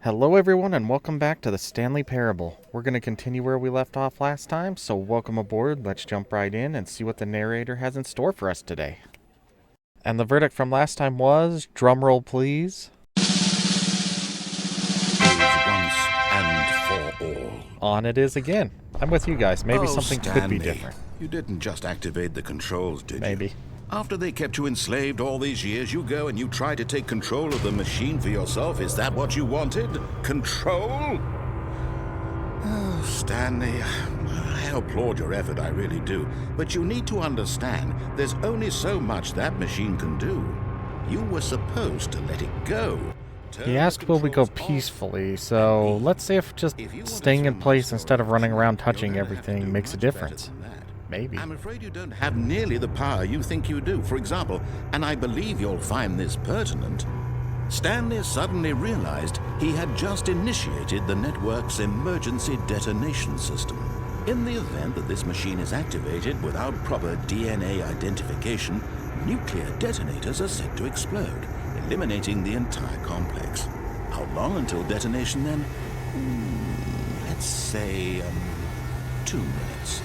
Hello everyone and welcome back to the Stanley Parable. We're going to continue where we left off last time, so welcome aboard. Let's jump right in and see what the narrator has in store for us today. And the verdict from last time was, drumroll please. Once and for all. On it is again. I'm with you guys. Maybe something Stanley, could be different. You didn't just activate the controls, did you? Maybe. After they kept you enslaved all these years, you go and you try to take control of the machine for yourself. Is that what you wanted? Control? Oh, Stanley, I applaud your effort, I really do. But you need to understand, there's only so much that machine can do. You were supposed to let it go. He asked will we go peacefully, so let's see if just staying in place instead of running around touching everything makes a difference. Maybe. I'm afraid you don't have nearly the power you think you do. For example, and I believe you'll find this pertinent, Stanley suddenly realized he had just initiated the network's emergency detonation system. In the event that this machine is activated without proper DNA identification, nuclear detonators are set to explode, eliminating the entire complex. How long until detonation then? Let's say, 2 minutes.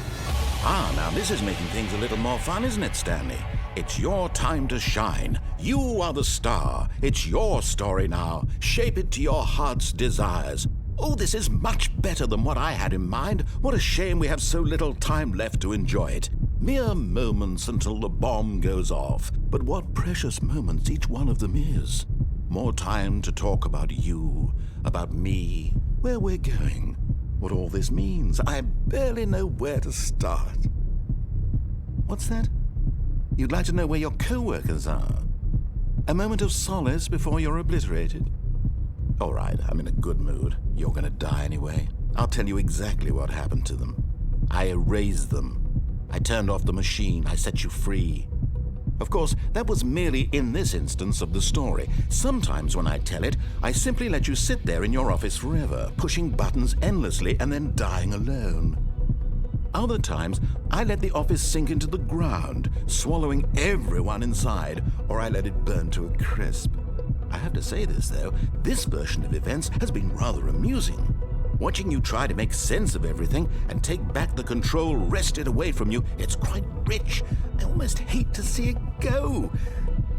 Ah, now this is making things a little more fun, isn't it, Stanley? It's your time to shine. You are the star. It's your story now. Shape it to your heart's desires. Oh, this is much better than what I had in mind. What a shame we have so little time left to enjoy it. Mere moments until the bomb goes off. But what precious moments each one of them is. More time to talk about you, about me, where we're going. What all this means, I barely know where to start. What's that? You'd like to know where your co-workers are? A moment of solace before you're obliterated? All right, I'm in a good mood. You're gonna die anyway. I'll tell you exactly what happened to them. I erased them. I turned off the machine. I set you free. Of course, that was merely in this instance of the story. Sometimes when I tell it, I simply let you sit there in your office forever, pushing buttons endlessly and then dying alone. Other times, I let the office sink into the ground, swallowing everyone inside, or I let it burn to a crisp. I have to say this, though, this version of events has been rather amusing. Watching you try to make sense of everything and take back the control wrested away from you, it's quite rich. I almost hate to see it go.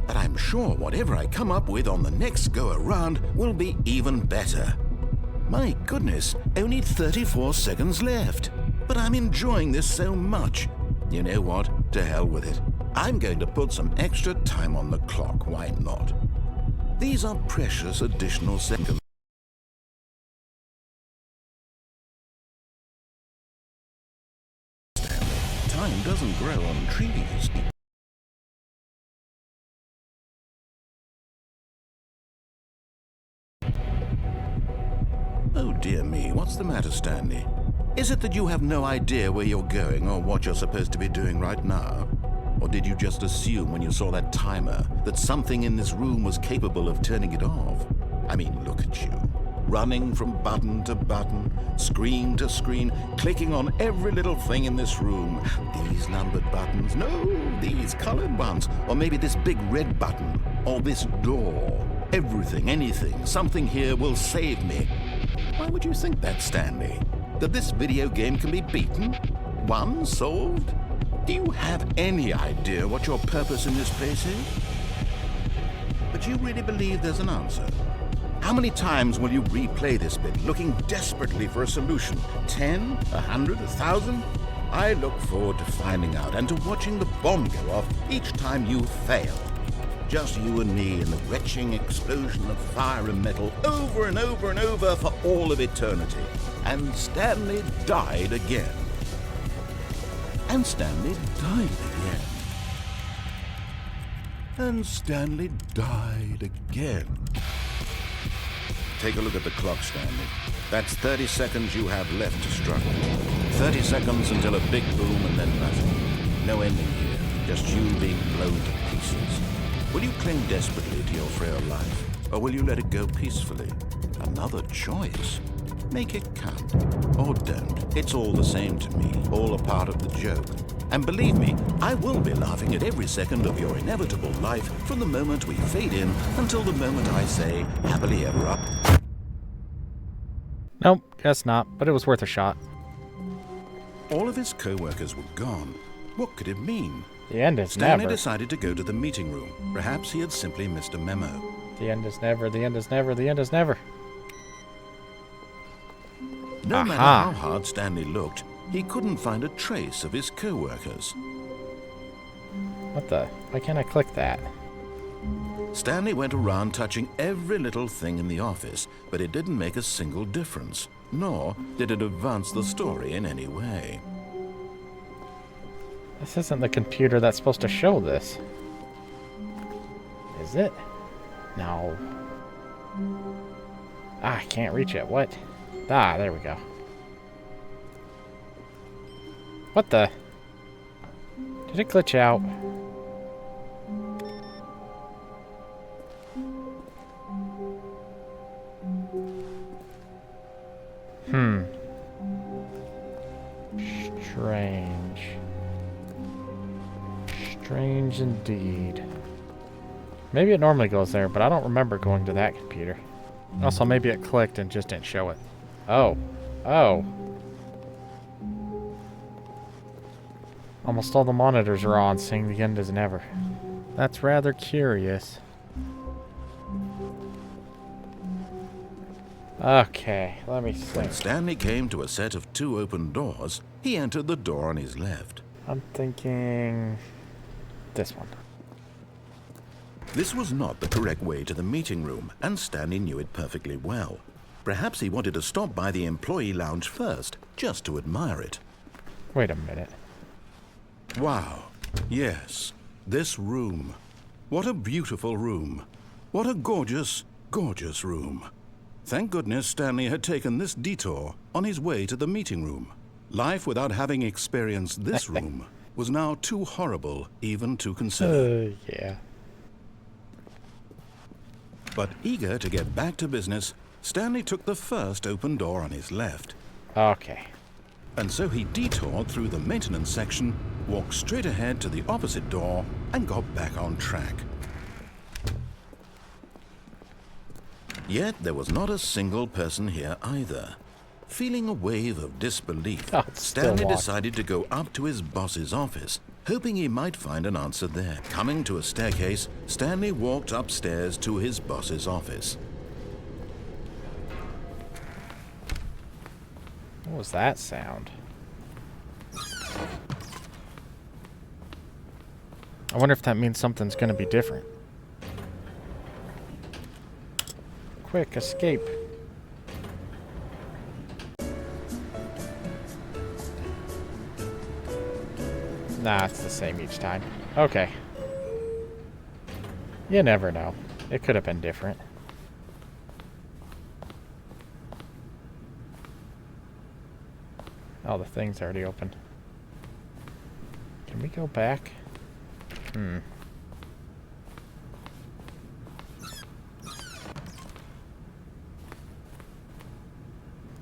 But I'm sure whatever I come up with on the next go-around will be even better. My goodness, only 34 seconds left. But I'm enjoying this so much. You know what? To hell with it. I'm going to put some extra time on the clock, why not? These are precious additional seconds. Time doesn't grow on trees. Oh dear me, what's the matter, Stanley? Is it that you have no idea where you're going or what you're supposed to be doing right now? Or did you just assume when you saw that timer that something in this room was capable of turning it off? I mean, look at you. Running from button to button, screen to screen, clicking on every little thing in this room. These numbered buttons, no, these colored ones, or maybe this big red button, or this door. Everything, anything, something here will save me. Why would you think that, Stanley? That this video game can be beaten? Won? Solved? Do you have any idea what your purpose in this place is? But you really believe there's an answer? How many times will you replay this bit, looking desperately for a solution? 10? 100? 1,000? I look forward to finding out and to watching the bomb go off each time you fail. Just you and me in the retching explosion of fire and metal over and over and over for all of eternity. And Stanley died again. And Stanley died again. And Stanley died again. Take a look at the clock, Stanley. That's 30 seconds you have left to struggle. 30 seconds until a big boom and then nothing. No ending here, just you being blown to pieces. Will you cling desperately to your frail life, or will you let it go peacefully? Another choice. Make it count, or don't. It's all the same to me, all a part of the joke. And believe me, I will be laughing at every second of your inevitable life from the moment we fade in until the moment I say, happily ever up. Nope, guess not, but it was worth a shot. All of his co-workers were gone. What could it mean? The end is Stanley never. decided to go to the meeting room. Perhaps he had simply missed a memo. The end is never, the end is never, the end is never. No matter how hard Stanley looked, he couldn't find a trace of his co-workers. What the? Why can't I click that? Stanley went around touching every little thing in the office, but it didn't make a single difference, nor did it advance the story in any way. This isn't the computer that's supposed to show this. Is it? No. Ah, I can't reach it. What? Ah, there we go. What the? Did it glitch out? Strange. Strange indeed. Maybe it normally goes there, but I don't remember going to that computer. Also, maybe it clicked and just didn't show it. Oh. Oh. Almost all the monitors are on, saying the end is never. That's rather curious. Okay, let me see. When Stanley came to a set of 2 open doors, he entered the door on his left. I'm thinking this one. This was not the correct way to the meeting room, and Stanley knew it perfectly well. Perhaps he wanted to stop by the employee lounge first, just to admire it. Wait a minute. Wow. Yes, this room. What a beautiful room. What a gorgeous, gorgeous room. Thank goodness Stanley had taken this detour on his way to the meeting room. Life without having experienced this room was now too horrible even to consider. Yeah. But eager to get back to business, Stanley took the first open door on his left. Okay. And so he detoured through the maintenance section, walked straight ahead to the opposite door, and got back on track. Yet there was not a single person here either. Feeling a wave of disbelief, Stanley decided to go up to his boss's office, hoping he might find an answer there. Coming to a staircase, Stanley walked upstairs to his boss's office. What was that sound? I wonder if that means something's going to be different. Quick, escape. Nah, it's the same each time. Okay. You never know. It could have been different. Oh, the thing's already open. Can we go back?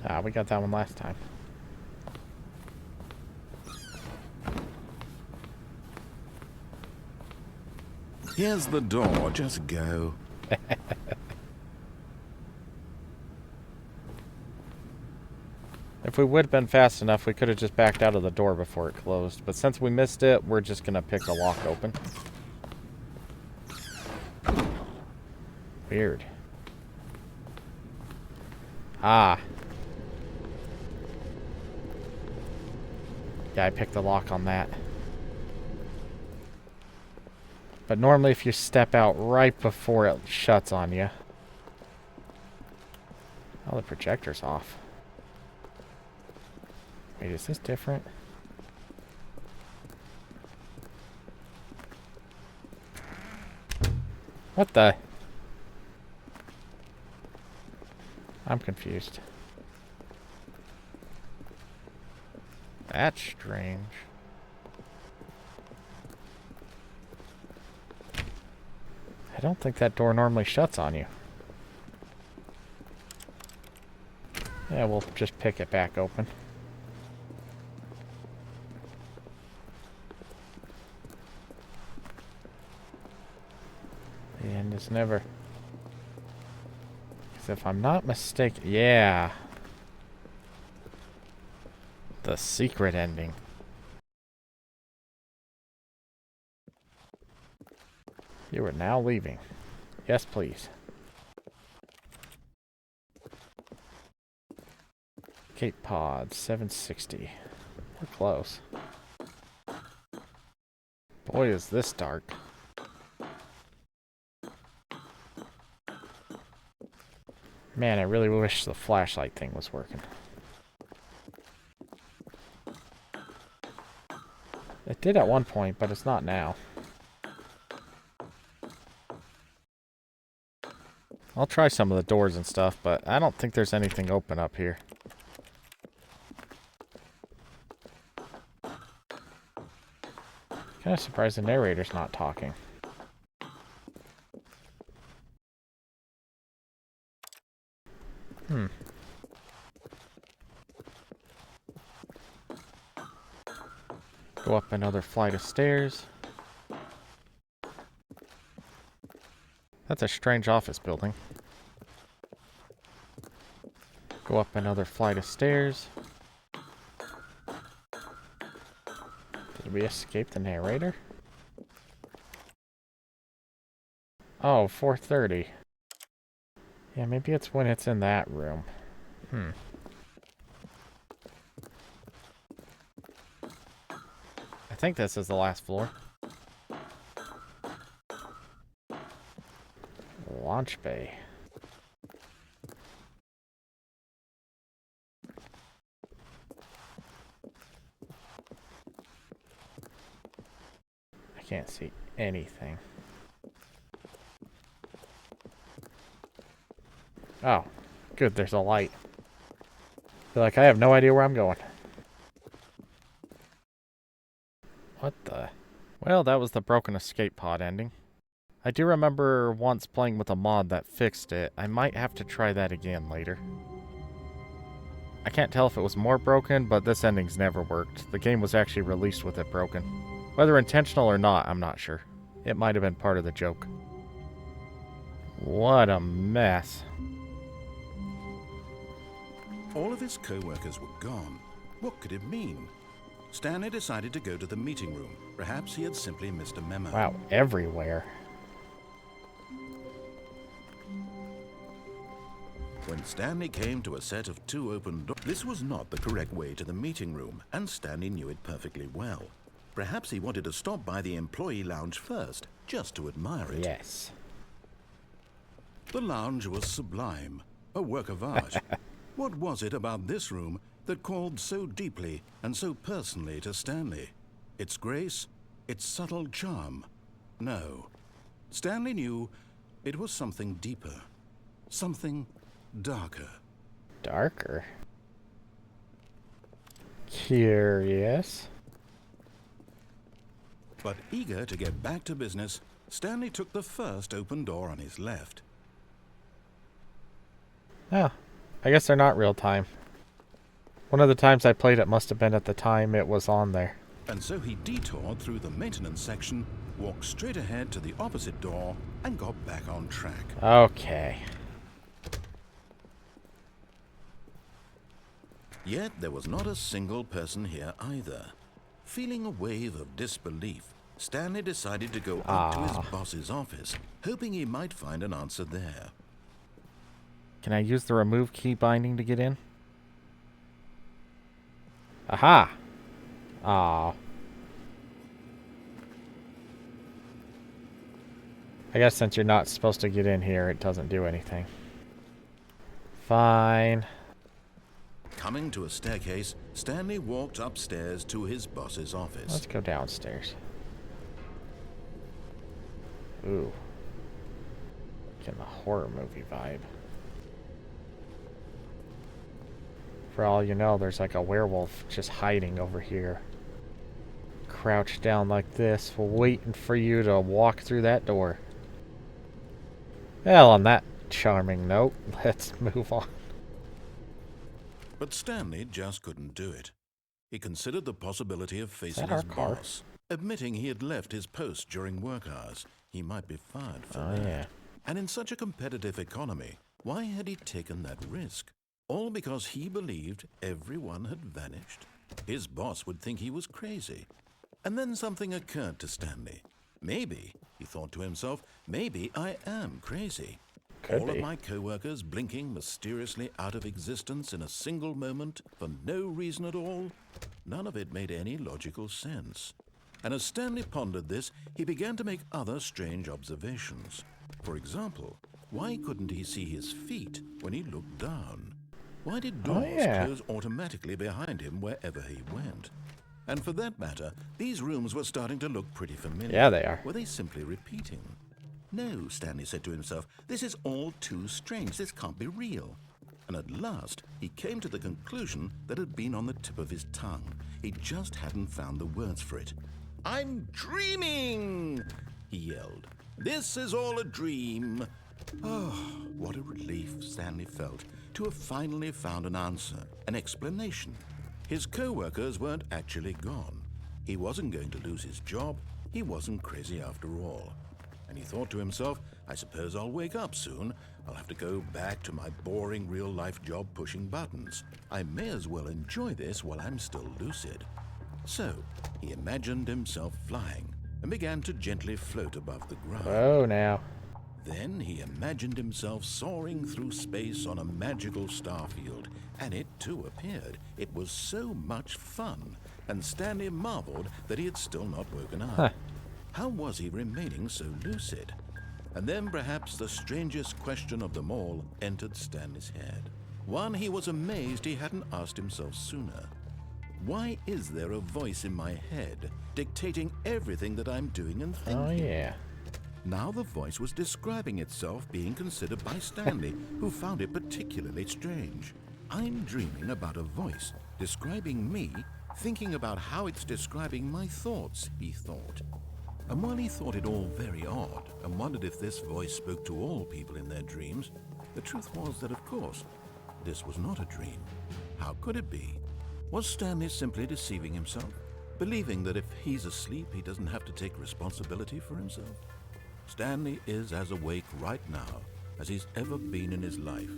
Ah, we got that one last time. Here's the door, just go. If we would have been fast enough, we could have just backed out of the door before it closed. But since we missed it, we're just going to pick the lock open. Weird. Ah. Yeah, I picked the lock on that. But normally if you step out right before it shuts on you. Oh, the projector's off. Wait, is this different? What the? I'm confused. That's strange. I don't think that door normally shuts on you. Yeah, we'll just pick it back open. The end is never. Because if I'm not mistaken, yeah. The secret ending. You are now leaving. Yes, please. Cape Pod, 760. We're close. Boy, is this dark. Man, I really wish the flashlight thing was working. It did at one point, but it's not now. I'll try some of the doors and stuff, but I don't think there's anything open up here. Kind of surprised the narrator's not talking. Go up another flight of stairs. That's a strange office building. Go up another flight of stairs. Did we escape the narrator? Oh, 4:30. Yeah, maybe it's when it's in that room. I think this is the last floor. Launch bay. I can't see anything. Oh, good, there's a light. Feel like I have no idea where I'm going. What the? Well, that was the broken escape pod ending. I do remember once playing with a mod that fixed it. I might have to try that again later. I can't tell if it was more broken, but this ending's never worked. The game was actually released with it broken. Whether intentional or not, I'm not sure. It might have been part of the joke. What a mess. All of his co-workers were gone. What could it mean? Stanley decided to go to the meeting room. Perhaps he had simply missed a memo. Wow, everywhere. When Stanley came to a set of 2 open doors, this was not the correct way to the meeting room, and Stanley knew it perfectly well. Perhaps he wanted to stop by the employee lounge first, just to admire it. Yes. The lounge was sublime, a work of art. What was it about this room that called so deeply and so personally to Stanley? Its grace? Its subtle charm? No. Stanley knew it was something deeper. Something darker. Darker? Curious. But eager to get back to business, Stanley took the first open door on his left. Oh, I guess they're not real time. One of the times I played it must have been at the time it was on there. And so he detoured through the maintenance section, walked straight ahead to the opposite door, and got back on track. Okay. Yet there was not a single person here either. Feeling a wave of disbelief, Stanley decided to go up to his boss's office, hoping he might find an answer there. Can I use the remove key binding to get in? Aha! Aw. I guess since you're not supposed to get in here, it doesn't do anything. Fine. Coming to a staircase, Stanley walked upstairs to his boss's office. Let's go downstairs. Ooh. Getting a horror movie vibe. For all you know, there's like a werewolf just hiding over here. Crouched down like this, waiting for you to walk through that door. Well, on that charming note, let's move on. But Stanley just couldn't do it. He considered the possibility of facing our his car? boss. Admitting he had left his post during work hours, he might be fired for that. Yeah. And in such a competitive economy, why had he taken that risk? All because he believed everyone had vanished? His boss would think he was crazy. And then something occurred to Stanley. Maybe, he thought to himself, maybe I am crazy. All of my co-workers blinking mysteriously out of existence in a single moment for no reason at all. None of it made any logical sense. And as Stanley pondered this, he began to make other strange observations. For example, why couldn't he see his feet when he looked down? Why did doors close automatically behind him wherever he went? And for that matter, these rooms were starting to look pretty familiar. Yeah, they are. Were they simply repeating? No, Stanley said to himself, this is all too strange. This can't be real. And at last, he came to the conclusion that had been on the tip of his tongue. He just hadn't found the words for it. I'm dreaming, he yelled. This is all a dream. Oh, what a relief Stanley felt to have finally found an answer, an explanation. His co-workers weren't actually gone. He wasn't going to lose his job. He wasn't crazy after all. And he thought to himself, I suppose I'll wake up soon. I'll have to go back to my boring real-life job pushing buttons. I may as well enjoy this while I'm still lucid. So, he imagined himself flying and began to gently float above the ground. Oh, now. Then he imagined himself soaring through space on a magical starfield, and it too appeared. It was so much fun, and Stanley marveled that he had still not woken up. How was he remaining so lucid? And then perhaps the strangest question of them all entered Stanley's head. One he was amazed he hadn't asked himself sooner. Why is there a voice in my head dictating everything that I'm doing and thinking? Oh, yeah. Now the voice was describing itself being considered by Stanley, who found it particularly strange. I'm dreaming about a voice describing me, thinking about how it's describing my thoughts, he thought. And while he thought it all very odd and wondered if this voice spoke to all people in their dreams, the truth was that, of course, this was not a dream. How could it be? Was Stanley simply deceiving himself, believing that if he's asleep, he doesn't have to take responsibility for himself? Stanley is as awake right now as he's ever been in his life.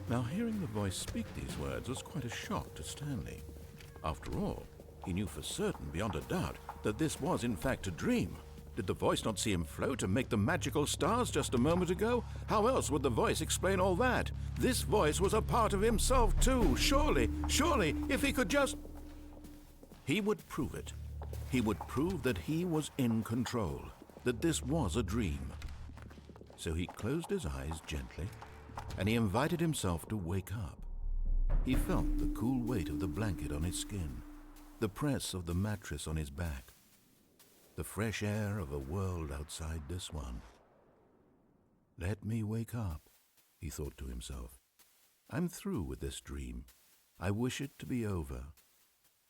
Now, hearing the voice speak these words was quite a shock to Stanley. After all, he knew for certain, beyond a doubt, that this was in fact a dream. Did the voice not see him float and make the magical stars just a moment ago? How else would the voice explain all that? This voice was a part of himself too. Surely, if he could just... He would prove it. He would prove that he was in control, that this was a dream. So he closed his eyes gently, and he invited himself to wake up. He felt the cool weight of the blanket on his skin, the press of the mattress on his back, the fresh air of a world outside this one. Let me wake up, he thought to himself. I'm through with this dream. I wish it to be over.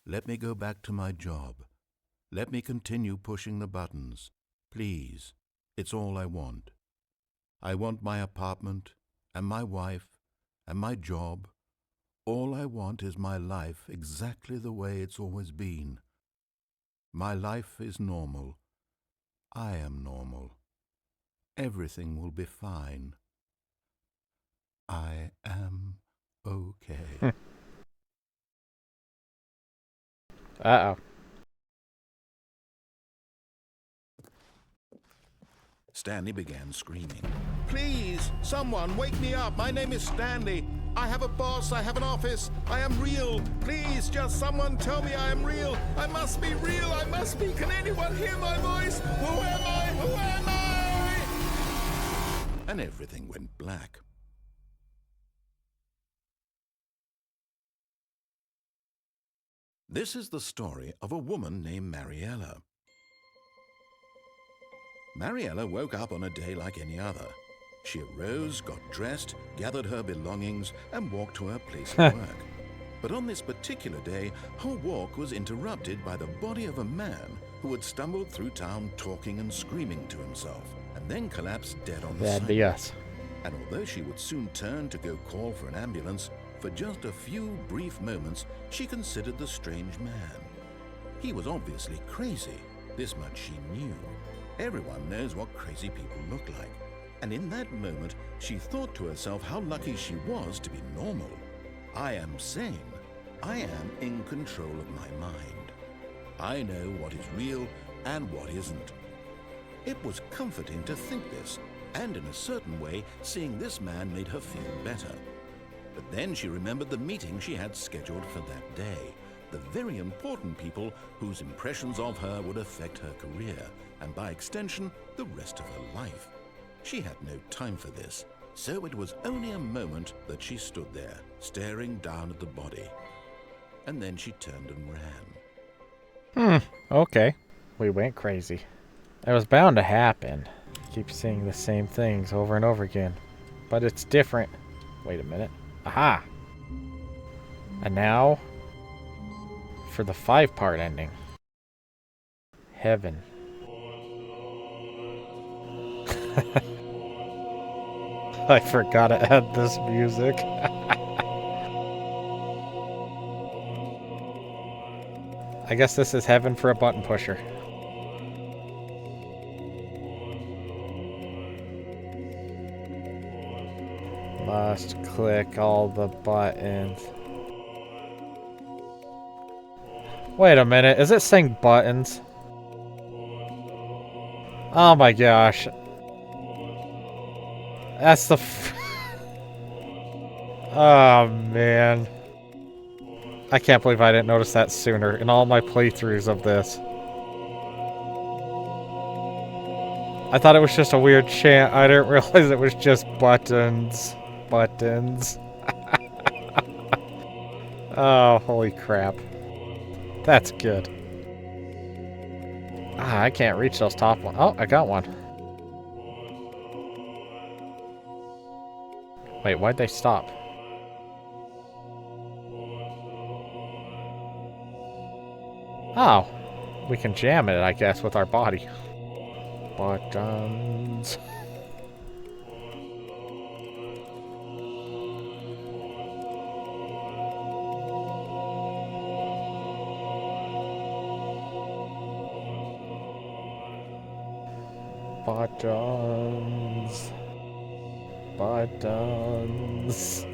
Let me go back to my job. Let me continue pushing the buttons. Please, it's all I want. I want my apartment and my wife and my job. All I want is my life exactly the way it's always been. My life is normal. I am normal. Everything will be fine. I am okay. Uh-oh. Stanley began screaming. Please, someone, wake me up. My name is Stanley. I have a boss. I have an office. I am real. Please, just someone tell me I am real. I must be real. I must be. Can anyone hear my voice? Who am I? Who am I? And everything went black. This is the story of a woman named Mariella. Mariella woke up on a day like any other. She arose, got dressed, gathered her belongings, and walked to her place of work. But on this particular day, her walk was interrupted by the body of a man who had stumbled through town talking and screaming to himself, and then collapsed dead on the That'd be sidewalk. us. And although she would soon turn to go call for an ambulance, for just a few brief moments, she considered the strange man. He was obviously crazy. This much she knew. Everyone knows what crazy people look like. And in that moment, she thought to herself how lucky she was to be normal. I am sane. I am in control of my mind. I know what is real and what isn't. It was comforting to think this, and in a certain way, seeing this man made her feel better. But then she remembered the meeting she had scheduled for that day, the very important people whose impressions of her would affect her career, and by extension, the rest of her life. She had no time for this, so it was only a moment that she stood there, staring down at the body. And then she turned and ran. Okay. We went crazy. It was bound to happen. Keep seeing the same things over and over again. But it's different. Wait a minute. Aha! And now, for the 5-part ending. Heaven. I forgot to add this music. I guess this is heaven for a button pusher. Must click all the buttons. Wait a minute, is it saying buttons? Oh my gosh. That's the oh man. I can't believe I didn't notice that sooner in all my playthroughs of this. I thought it was just a weird chant. I didn't realize it was just buttons. Buttons. Oh, holy crap. That's good. Ah, I can't reach those top ones. Oh, I got one. Wait, why'd they stop? Oh, we can jam it, I guess, with our body. Buttons. Buttons. Buttons.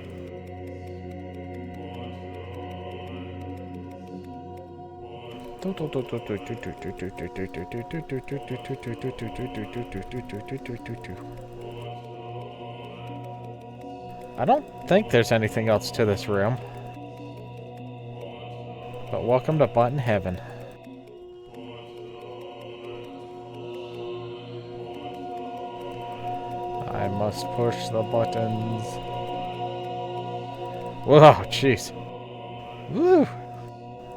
I don't think there's anything else to this room. But welcome to Button Heaven. I must push the buttons. Whoa, jeez. Woo!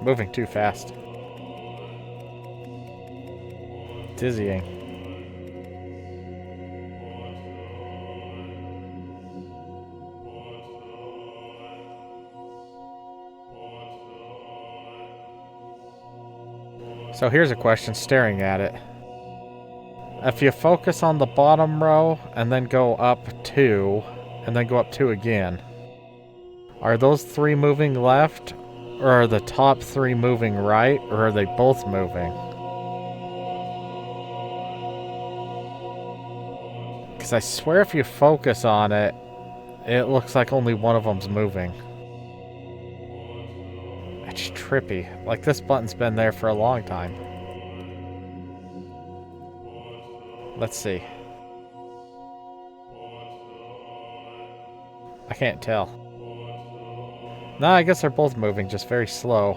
Moving too fast. Dizzying. So here's a question staring at it. If you focus on the bottom row and then go up 2 and then go up 2 again, are those 3 moving left, or are the top 3 moving right, or are they both moving? Because I swear if you focus on it, it looks like only one of them's moving. It's trippy. Like, this button's been there for a long time. Let's see. I can't tell. No, I guess they're both moving, just very slow.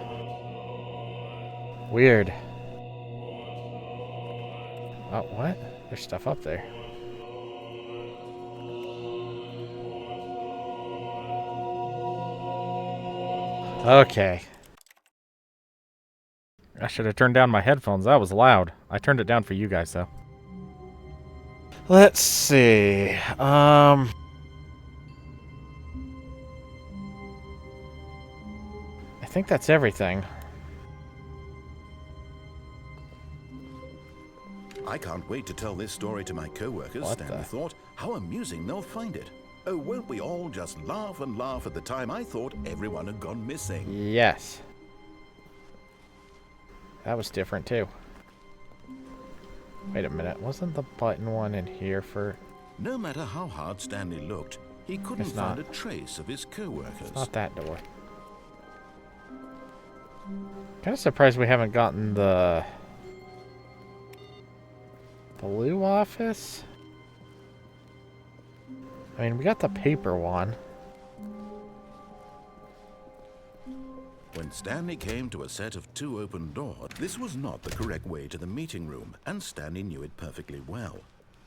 Weird. Oh, what? There's stuff up there. Okay. I should have turned down my headphones. That was loud. I turned it down for you guys, though. Let's see. I think that's everything. I can't wait to tell this story to my co-workers, Stanley thought. How amusing they'll find it. Oh, won't we all just laugh and laugh at the time I thought everyone had gone missing? Yes. That was different, too. Wait a minute. Wasn't the button one in here for... No matter how hard Stanley looked, he couldn't find a trace of his co-workers. Not that door. Kind of surprised we haven't gotten the blue office. I mean, we got the paper one. When Stanley came to a set of 2 open doors, this was not the correct way to the meeting room, and Stanley knew it perfectly well.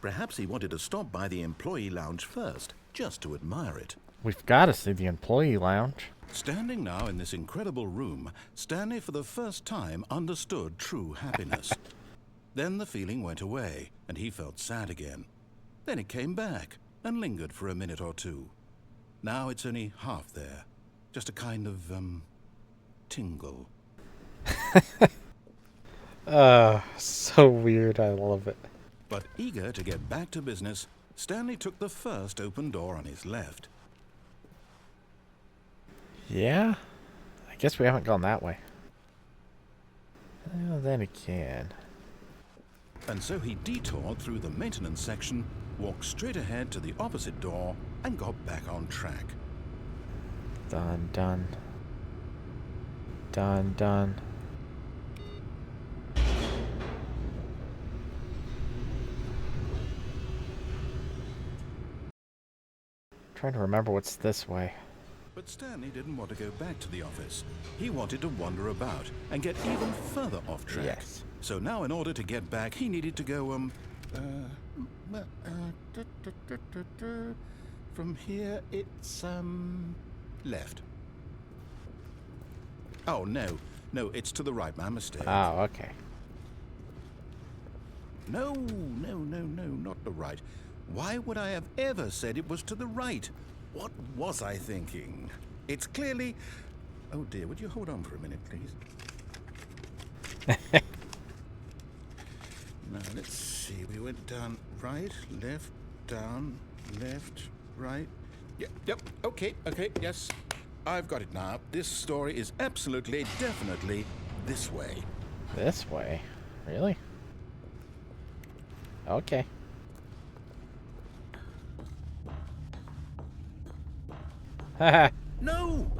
Perhaps he wanted to stop by the employee lounge first, just to admire it. We've got to see the employee lounge. Standing now in this incredible room, Stanley for the first time understood true happiness. Then the feeling went away, and he felt sad again. Then it came back, and lingered for a minute or two. Now it's only half there. Just a kind of, tingle. So weird. I love it. But eager to get back to business, Stanley took the first open door on his left. Yeah? I guess we haven't gone that way. Well, then again. And so he detoured through the maintenance section, walked straight ahead to the opposite door, and got back on track. Done, done. Done, done. Trying to remember what's this way. But Stanley didn't want to go back to the office. He wanted to wander about and get even further off track. Yes. So now in order to get back, he needed to go, from here it's, left. Oh, no, it's to the right, my mistake. Oh, okay. No, not the right. Why would I have ever said it was to the right? What was I thinking? It's clearly... Oh dear, would you hold on for a minute, please? Now, let's see. We went down right, left, down, left, right. Yep, okay, yes. I've got it now. This story is absolutely, definitely this way. This way? Really? Okay. Haha. No.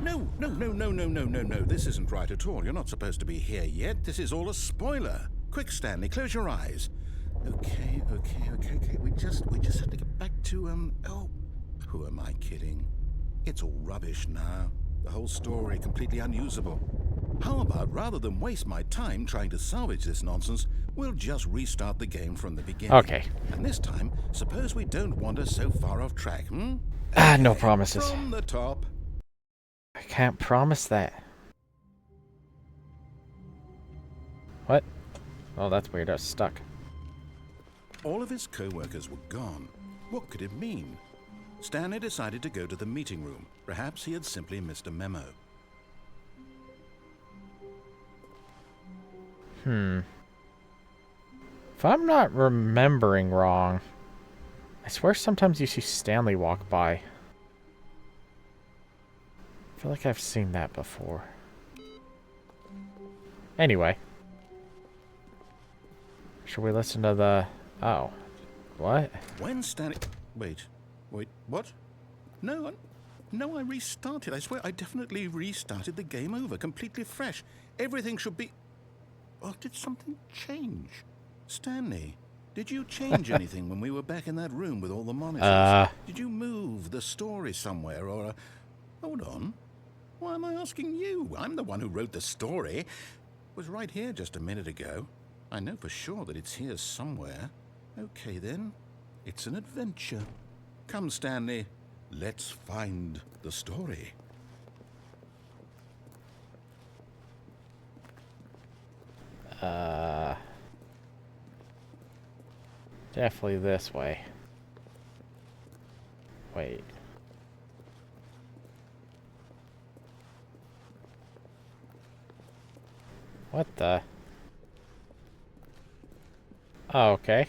This isn't right at all. You're not supposed to be here yet. This is all a spoiler. Quick, Stanley, close your eyes. Okay. We just have to get back to, oh, who am I kidding? It's all rubbish now. The whole story completely unusable. How about, rather than waste my time trying to salvage this nonsense, we'll just restart the game from the beginning. Okay. And this time, suppose we don't wander so far off track, hmm? No promises. From the top. I can't promise that. What? Oh, that's weird. I was stuck. All of his co-workers were gone. What could it mean? Stanley decided to go to the meeting room. Perhaps he had simply missed a memo. If I'm not remembering wrong, I swear sometimes you see Stanley walk by. I feel like I've seen that before. Anyway. Should we listen to the... Oh. What? When Stanley... Wait, what? No, I restarted. I swear I definitely restarted the game over, completely fresh. Everything should be... Oh, did something change? Stanley, did you change anything when we were back in that room with all the monitors? Did you move the story somewhere or... Hold on. Why am I asking you? I'm the one who wrote the story. It was right here just a minute ago. I know for sure that it's here somewhere. Okay, then. It's an adventure. Come, Stanley. Let's find the story. Definitely this way. Wait. What the? Oh, okay.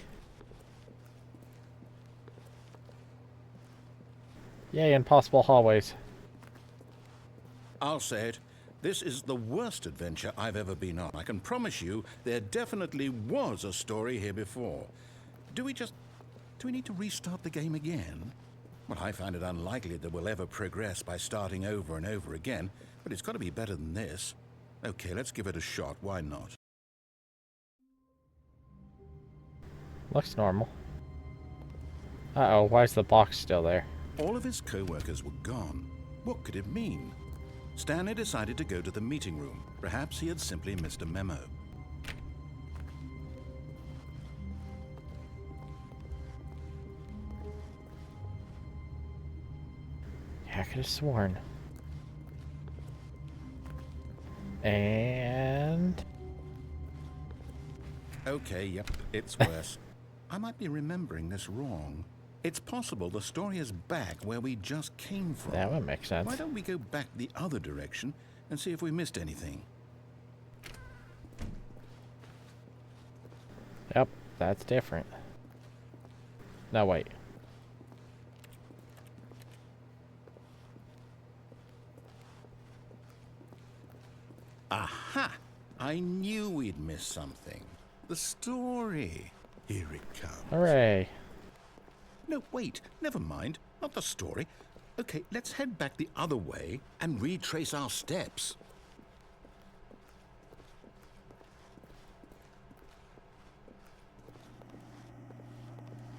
Yay, impossible hallways. I'll say it. This is the worst adventure I've ever been on. I can promise you there definitely was a story here before. Do we need to restart the game again? Well, I find it unlikely that we'll ever progress by starting over and over again, but it's got to be better than this. Okay, let's give it a shot. Why not? Looks normal. Uh-oh, why is the box still there? All of his co-workers were gone. What could it mean? Stanley decided to go to the meeting room. Perhaps he had simply missed a memo. I could have sworn. And... Okay, yep, it's worse. I might be remembering this wrong. It's possible the story is back where we just came from. that would make sense. Why don't we go back the other direction and see if we missed anything? Yep, that's different. No, wait. Aha! I knew we'd miss something. The story. Here it comes. Hooray. No, wait. Never mind. Not the story. Okay, let's head back the other way and retrace our steps.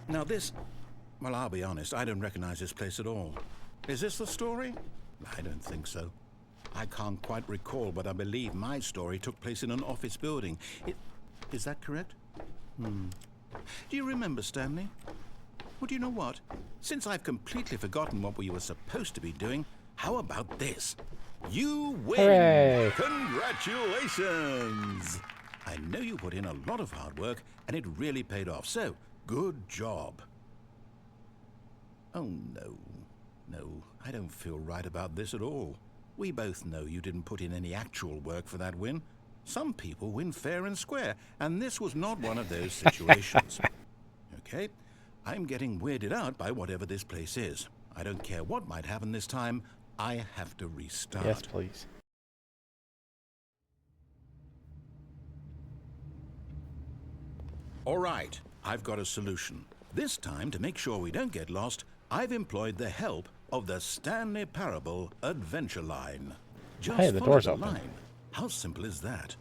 Now this... Well, I'll be honest. I don't recognize this place at all. Is this the story? I don't think so. I can't quite recall, but I believe my story took place in an office building. Is that correct? Do you remember, Stanley? Well, do you know what? Since I've completely forgotten what we were supposed to be doing, how about this? You win! Hooray! Congratulations! I know you put in a lot of hard work, and it really paid off, so good job. Oh, no. No, I don't feel right about this at all. We both know you didn't put in any actual work for that win. Some people win fair and square, and this was not one of those situations. Okay? I'm getting weirded out by whatever this place is. I don't care what might happen this time. I have to restart. Yes, please. All right, I've got a solution. This time, to make sure we don't get lost, I've employed the help of the Stanley Parable Adventure Line. Just Hey, the follow door's the open. line. How simple is that?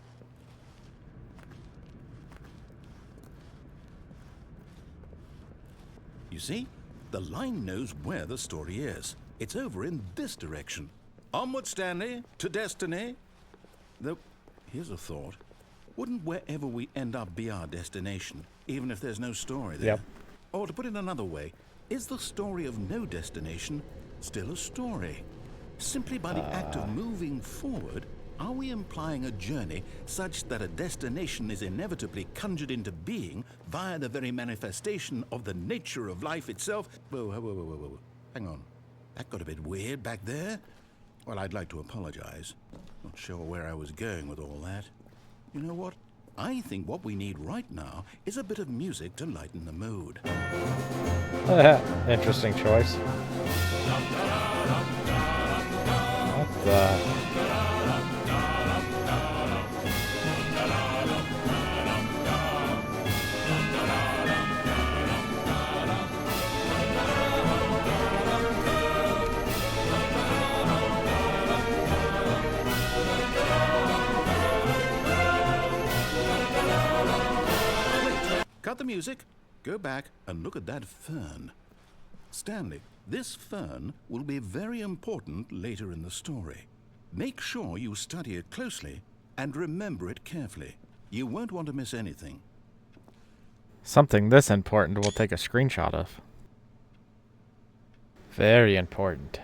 You see, the line knows where the story is. It's over in this direction. Onward, Stanley, to destiny. Though, here's a thought. Wouldn't wherever we end up be our destination, even if there's no story there? Yep. Or to put it another way, is the story of no destination still a story? Simply by the act of moving forward, are we implying a journey such that a destination is inevitably conjured into being via the very manifestation of the nature of life itself? Whoa, whoa, whoa, whoa, whoa. Hang on. That got a bit weird back there. Well, I'd like to apologize. Not sure where I was going with all that. You know what? I think what we need right now is a bit of music to lighten the mood. Interesting choice. What the... Cut the music, go back and look at that fern. Stanley, this fern will be very important later in the story. Make sure you study it closely and remember it carefully. You won't want to miss anything. Something this important we'll take a screenshot of. Very important.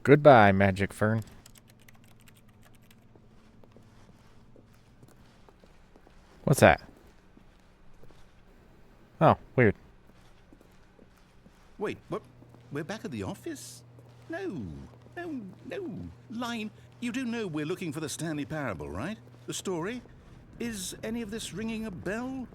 Goodbye, magic fern. What's that? Oh, weird. Wait, what? We're back at the office? No. Line, you do know we're looking for the Stanley Parable, right? The story? Is any of this ringing a bell?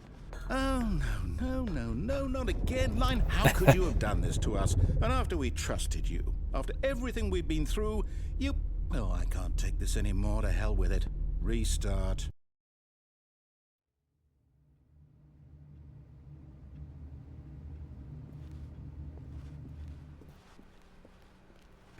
Oh, no, not again. Line, how could you have done this to us? And after we trusted you, after everything we've been through, you... Oh, I can't take this anymore. To hell with it. Restart.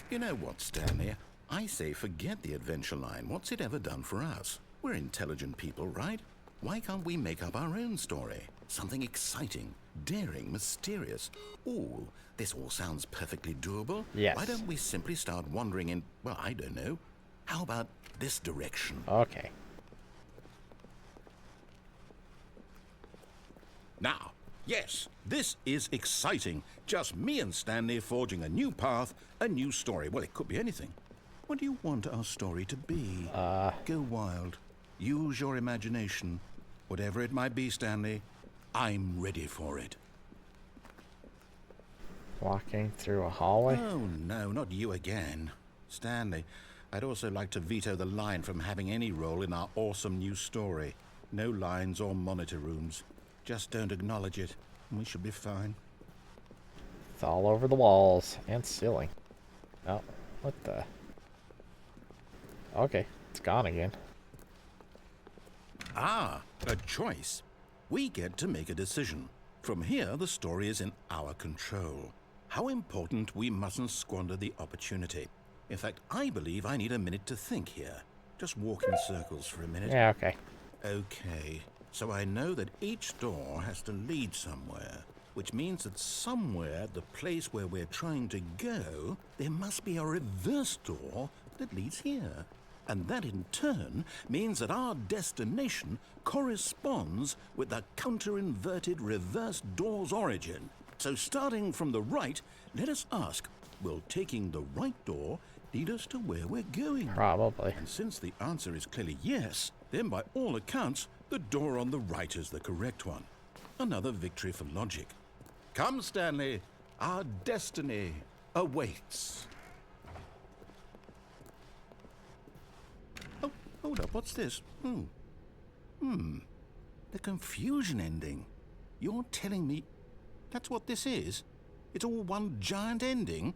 You know what, Stanley? I say forget the adventure line. What's it ever done for us? We're intelligent people, right? Why can't we make up our own story? Something exciting, daring, mysterious. Ooh, this all sounds perfectly doable. Yes. Why don't we simply start wandering in, well, I don't know. How about this direction? Okay. Now, yes, this is exciting. Just me and Stanley forging a new path, a new story. Well, it could be anything. What do you want our story to be? Go wild. Use your imagination. Whatever it might be, Stanley, I'm ready for it. Walking through a hallway? Oh, no, not you again. Stanley, I'd also like to veto the line from having any role in our awesome new story. No lines or monitor rooms. Just don't acknowledge it, and we should be fine. It's all over the walls and ceiling. Oh, what the? Okay, it's gone again. Ah, a choice. We get to make a decision. From here, the story is in our control. How important we mustn't squander the opportunity. In fact, I believe I need a minute to think here. Just walk in circles for a minute. Yeah, okay. Okay, so I know that each door has to lead somewhere, which means that somewhere at the place where we're trying to go, there must be a reverse door that leads here. And that in turn means that our destination corresponds with the counter-inverted reverse door's origin. So starting from the right, let us ask, will taking the right door lead us to where we're going? Probably. And since the answer is clearly yes, then by all accounts, the door on the right is the correct one. Another victory for logic. Come, Stanley, our destiny awaits. Oh, hold up, what's this? The confusion ending. You're telling me that's what this is? It's all one giant ending?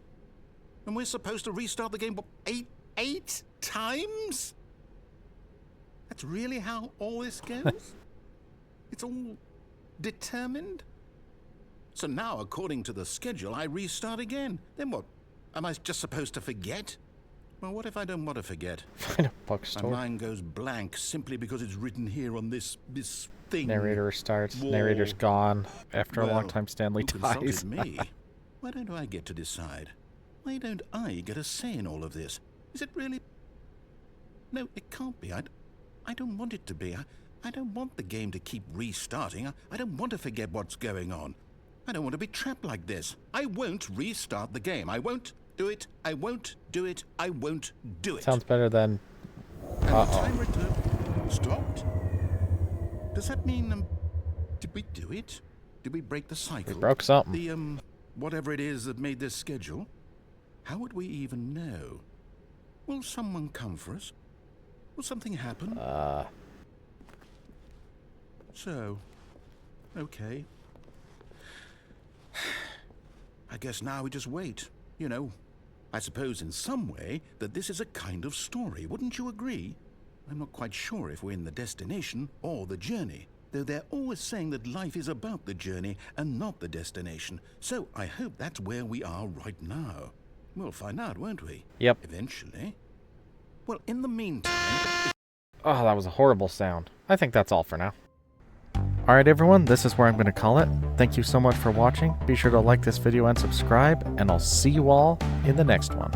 And we're supposed to restart the game, what, eight times? That's really how all this goes? It's all determined? So now, according to the schedule, I restart again. Then what? Am I just supposed to forget? Well, what if I don't want to forget? Find a My bookstore. mind goes blank simply because it's written here on this thing. Narrator starts. Wall. Narrator's gone. After a long Well, time, Stanley who dies. consulted me? Why don't I get to decide? Why don't I get a say in all of this? Is it really? No, it can't be. I don't want it to be. I don't want the game to keep restarting. I don't want to forget what's going on. I don't want to be trapped like this. I won't restart the game. I won't do it. I won't do it. I won't do it. Sounds better than... And the timer stopped? Does that mean, did we do it? Did we break the cycle? We broke something. The, whatever it is that made this schedule? How would we even know? Will someone come for us? Will something happen? So, okay. I guess now we just wait. You know, I suppose in some way that this is a kind of story, wouldn't you agree? I'm not quite sure if we're in the destination or the journey, though they're always saying that life is about the journey and not the destination. So I hope that's where we are right now. We'll find out, won't we? Yep. Eventually. Well, in the meantime... Oh, that was a horrible sound. I think that's all for now. Alright everyone, this is where I'm going to call it. Thank you so much for watching. Be sure to like this video and subscribe, and I'll see you all in the next one.